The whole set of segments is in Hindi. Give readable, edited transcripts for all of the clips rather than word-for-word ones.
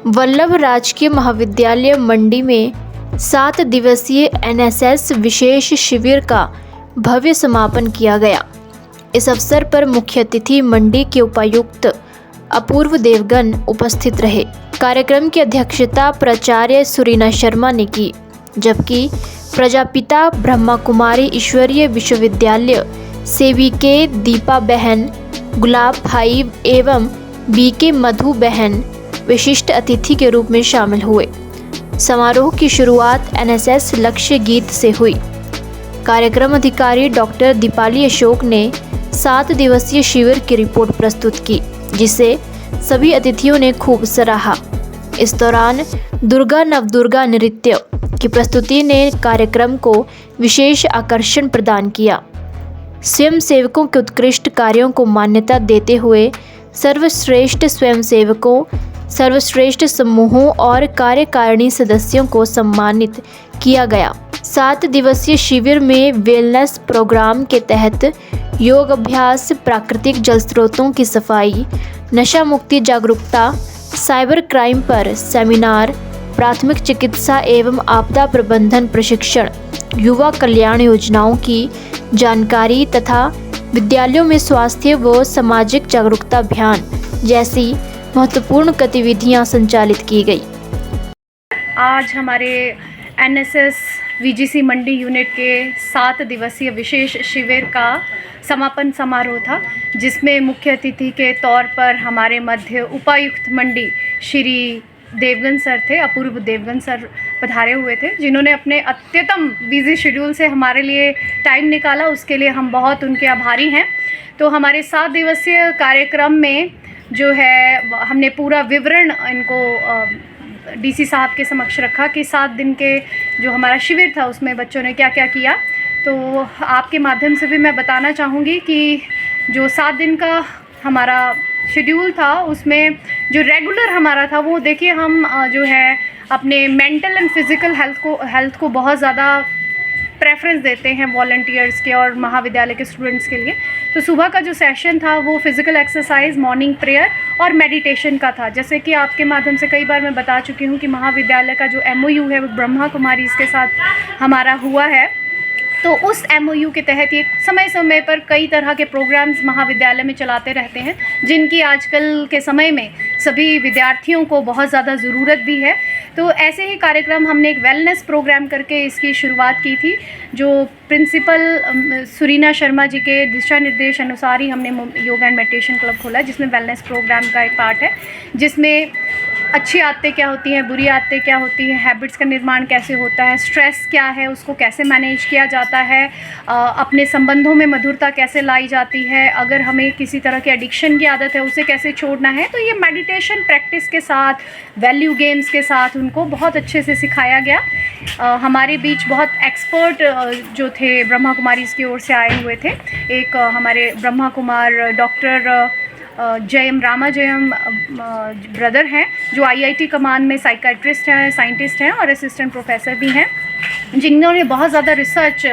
वल्लभ राजकीय महाविद्यालय मंडी में 7 दिवसीय एनएसएस विशेष शिविर का भव्य समापन किया गया। इस अवसर पर मुख्य अतिथि मंडी के उपायुक्त अपूर्व देवगन उपस्थित रहे। कार्यक्रम की अध्यक्षता प्राचार्य सुरीना शर्मा ने की, जबकि प्रजापिता ब्रह्मा कुमारी ईश्वरीय विश्वविद्यालय सेविके दीपा बहन, गुलाब भाई एवं बीके मधु बहन विशिष्ट अतिथि के रूप में शामिल हुए। समारोह की शुरुआत एनएसएस लक्ष्य गीत से हुई। कार्यक्रम अधिकारी डॉक्टर दीपाली अशोक ने 7 दिवसीय शिविर की रिपोर्ट प्रस्तुत की, जिसे सभी अतिथियों ने खूब सराहा। इस दौरान दुर्गा नवदुर्गा नृत्य की प्रस्तुति ने कार्यक्रम को विशेष आकर्षण प्रदान किया। स्वयंसेवकों के उत्कृष्ट कार्यों को मान्यता देते हुए सर्वश्रेष्ठ स्वयंसेवकों, सर्वश्रेष्ठ समूहों और कार्यकारिणी सदस्यों को सम्मानित किया गया। 7 दिवसीय शिविर में वेलनेस प्रोग्राम के तहत योग अभ्यास, प्राकृतिक जल स्रोतों की सफाई, नशा मुक्ति जागरूकता, साइबर क्राइम पर सेमिनार, प्राथमिक चिकित्सा एवं आपदा प्रबंधन प्रशिक्षण, युवा कल्याण योजनाओं की जानकारी तथा विद्यालयों में स्वास्थ्य व सामाजिक जागरूकता अभियान जैसी महत्वपूर्ण गतिविधियां संचालित की गई। आज हमारे एनएसएस वीजीसी मंडी यूनिट के 7 दिवसीय विशेष शिविर का समापन समारोह था, जिसमें मुख्य अतिथि के तौर पर हमारे मध्य उपायुक्त मंडी श्री देवगन सर थे, अपूर्व देवगन सर पधारे हुए थे, जिन्होंने अपने अत्यतम बिजी शेड्यूल से हमारे लिए टाइम निकाला। उसके लिए हम बहुत उनके आभारी हैं। तो हमारे 7 दिवसीय कार्यक्रम में जो है हमने पूरा विवरण इनको डीसी साहब के समक्ष रखा कि 7 दिन के जो हमारा शिविर था उसमें बच्चों ने क्या क्या किया। तो आपके माध्यम से भी मैं बताना चाहूँगी कि जो 7 दिन का हमारा शेड्यूल था उसमें जो रेगुलर हमारा था वो देखिए, हम जो है अपने मेंटल एंड फिज़िकल हेल्थ को बहुत ज़्यादा प्रेफरेंस देते हैं वॉलंटियर्स के और महाविद्यालय के स्टूडेंट्स के लिए। तो सुबह का जो सेशन था वो फिज़िकल एक्सरसाइज, मॉर्निंग प्रेयर और मेडिटेशन का था। जैसे कि आपके माध्यम से कई बार मैं बता चुकी हूँ कि महाविद्यालय का जो MOU है वो ब्रह्मा कुमारी इसके साथ हमारा हुआ है। तो उस MOU के तहत ये समय समय पर कई तरह के प्रोग्राम्स महाविद्यालय में चलाते रहते हैं, जिनकी आजकल के समय में सभी विद्यार्थियों को बहुत ज़्यादा ज़रूरत भी है। तो ऐसे ही कार्यक्रम हमने एक वेलनेस प्रोग्राम करके इसकी शुरुआत की थी, जो प्रिंसिपल सुरीना शर्मा जी के दिशा निर्देश अनुसार ही हमने योगा एंड मेडिटेशन क्लब खोला है, जिसमें वेलनेस प्रोग्राम का एक पार्ट है, जिसमें अच्छी आदतें क्या होती हैं, बुरी आदतें क्या होती हैं, हैबिट्स का निर्माण कैसे होता है, स्ट्रेस क्या है, उसको कैसे मैनेज किया जाता है, अपने संबंधों में मधुरता कैसे लाई जाती है, अगर हमें किसी तरह की एडिक्शन की आदत है उसे कैसे छोड़ना है। तो ये मेडिटेशन प्रैक्टिस के साथ, वैल्यू गेम्स के साथ उनको बहुत अच्छे से सिखाया गया। हमारे बीच बहुत एक्सपर्ट जो थे ब्रह्मा कुमारी की ओर से आए हुए थे। एक हमारे ब्रह्मा कुमार डॉक्टर जयम रामा जयम ब्रदर हैं, जो IIT कमान में साइकाट्रिस्ट हैं, साइंटिस्ट हैं और असिस्टेंट प्रोफेसर भी हैं, जिन्होंने बहुत ज़्यादा रिसर्च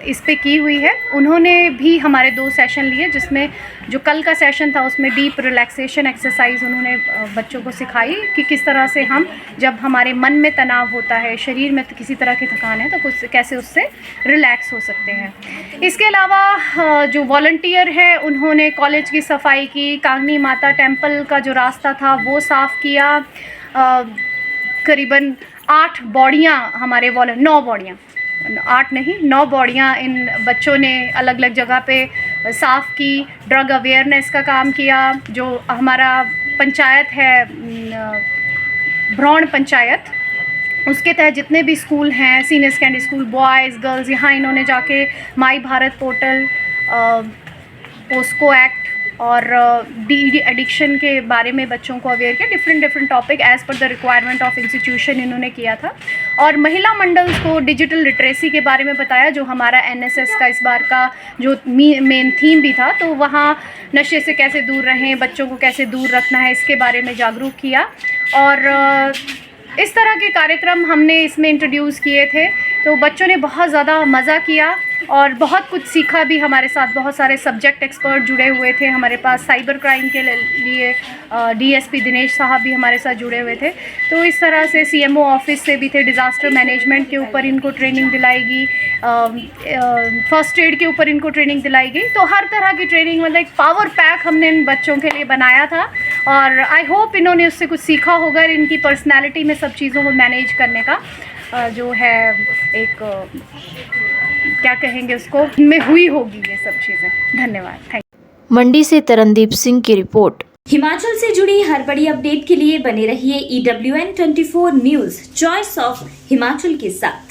इस पे की हुई है। उन्होंने भी हमारे 2 सेशन लिए, जिसमें जो कल का सेशन था उसमें डीप रिलैक्सेशन एक्सरसाइज उन्होंने बच्चों को सिखाई कि किस तरह से हम, जब हमारे मन में तनाव होता है, शरीर में किसी तरह की थकान है, तो कुछ कैसे उससे रिलैक्स हो सकते हैं। इसके अलावा जो वॉलंटियर है उन्होंने कॉलेज की सफाई की, कांगनी माता टेम्पल का जो रास्ता था वो साफ़ किया। करीबन 8 बॉडियाँ हमारे 9 बॉडियाँ, 8 नहीं 9 बॉडियाँ इन बच्चों ने अलग अलग जगह पे साफ़ की। ड्रग अवेयरनेस का काम किया। जो हमारा पंचायत है, भ्रौण पंचायत, उसके तहत जितने भी स्कूल हैं, senior secondary school, boys girls, यहाँ इन्होंने जाके माई भारत पोर्टल, पोस्को एक्ट और DED एडिक्शन के बारे में बच्चों को अवेयर किया। Different topic as per the requirement of institution इन्होंने किया था। और महिला मंडल्स को डिजिटल लिटरेसी के बारे में बताया, जो हमारा NSS का इस बार का जो मेन थीम भी था। तो वहाँ नशे से कैसे दूर रहें, बच्चों को कैसे दूर रखना है, इसके बारे में जागरूक किया। और इस तरह के कार्यक्रम हमने इसमें इंट्रोड्यूस किए थे। तो बच्चों ने बहुत ज़्यादा मज़ा किया। और बहुत कुछ सीखा भी। हमारे साथ बहुत सारे सब्जेक्ट एक्सपर्ट जुड़े हुए थे। हमारे पास साइबर क्राइम के लिए डीएसपी दिनेश साहब भी हमारे साथ जुड़े हुए थे। तो इस तरह से सीएमओ ऑफिस से भी थे। डिज़ास्टर मैनेजमेंट के ऊपर इनको ट्रेनिंग दिलाई गई, फर्स्ट एड के ऊपर इनको ट्रेनिंग दिलाई गई। तो हर तरह की ट्रेनिंग, मतलब एक पावर पैक हमने इन बच्चों के लिए बनाया था। और आई होप इन्होंने उससे कुछ सीखा होगा। इनकी पर्सनैलिटी में सब चीज़ों को मैनेज करने का जो है एक क्या कहेंगे उसको, में हुई होगी ये सब चीज़ें। धन्यवाद, थैंक यू। मंडी से तरनदीप सिंह की रिपोर्ट। हिमाचल से जुड़ी हर बड़ी अपडेट के लिए बने रहिए EWN24 news, choice of Himachal के साथ।